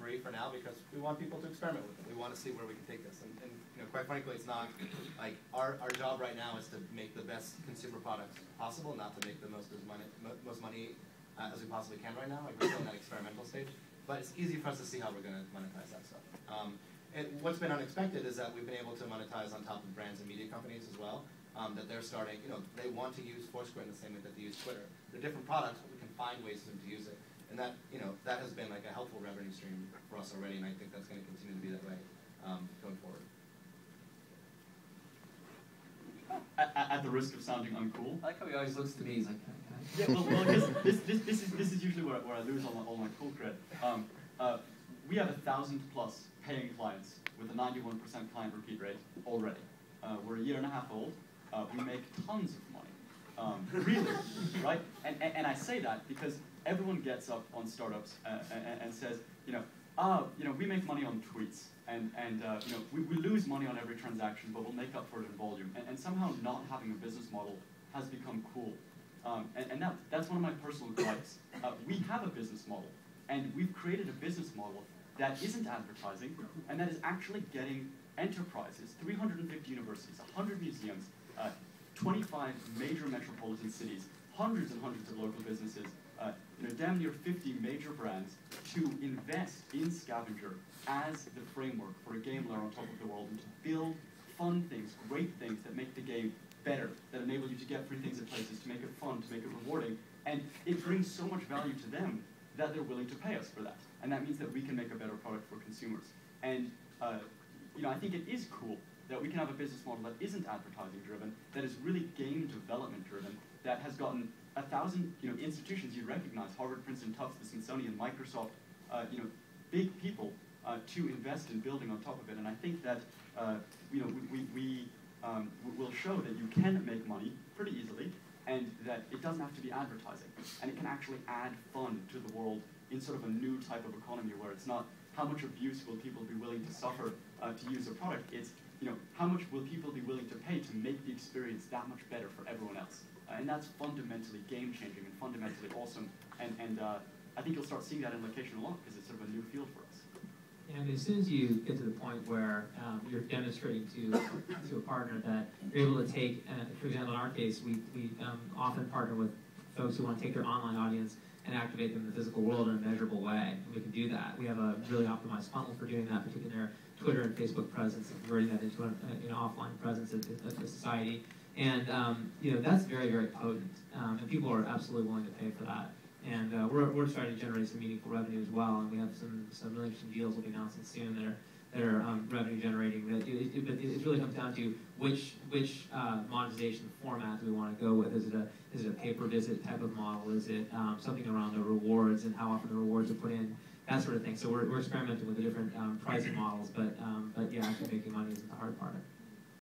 free for now because we want people to experiment with it. We want to see where we can take this. And you know, quite frankly, it's not like our job right now is to make the best consumer products possible, not to make the most money as we possibly can right now. Like we're still in that experimental stage, but it's easy for us to see how we're going to monetize that stuff. What's been unexpected is that we've been able to monetize on top of brands and media companies as well. That they're starting, you know, they want to use Foursquare in the same way that they use Twitter. They're different products, but we can find ways for them to use it. And that, you know, that has been like a helpful revenue stream for us already, and I think that's going to continue to be that way going forward. At the risk of sounding uncool. I like how he always looks to me, he's like, can I? Yeah, well, this is usually where I lose all my cool cred. We have 1,000+ paying clients with a 91% client repeat rate already. We're a year and a half old. We make tons of money, really, right? And I say that because everyone gets up on startups and says, you know, we make money on tweets, and you know, we lose money on every transaction, but we'll make up for it in volume. And somehow not having a business model has become cool. And that's one of my personal gripes. We have a business model, and we've created a business model that isn't advertising, and that is actually getting enterprises, 350 universities, 100 museums, 25 major metropolitan cities, hundreds and hundreds of local businesses, you know, damn near 50 major brands to invest in Scavenger as the framework for a game layer on top of the world, and to build fun things, great things that make the game better, that enable you to get free things at places, to make it fun, to make it rewarding. And it brings so much value to them that they're willing to pay us for that. And that means that we can make a better product for consumers. And you know, I think it is cool that we can have a business model that isn't advertising driven, that is really game development driven, that has gotten 1,000 institutions you recognize, Harvard, Princeton, Tufts, the Smithsonian, Microsoft, big people to invest in building on top of it. And I think that we will show that you can make money pretty easily, and that it doesn't have to be advertising, and it can actually add fun to the world in sort of a new type of economy where it's not how much abuse will people be willing to suffer to use a product. It's how much will people be willing to pay to make the experience that much better for everyone else. And that's fundamentally game-changing and fundamentally awesome. And I think you'll start seeing that in location a lot because it's sort of a new field for us. And as soon as you get to the point where you're demonstrating to a partner that you're able to take, for example, in our case, we often partner with folks who want to take their online audience and activate them in the physical world in a measurable way. And we can do that. We have a really optimized funnel for doing that, particularly their Twitter and Facebook presence, and converting that into an offline presence of the society. And that's very, very potent. And people are absolutely willing to pay for that. And we're starting to generate some meaningful revenue as well. And we have some really interesting deals we'll be announcing soon that are revenue generating. But it really comes down to which monetization format do we want to go with. Is it a pay-per-visit type of model? Is it something around the rewards and how often the rewards are put in? That sort of thing. So we're experimenting with the different pricing models. But yeah, actually making money isn't the hard part.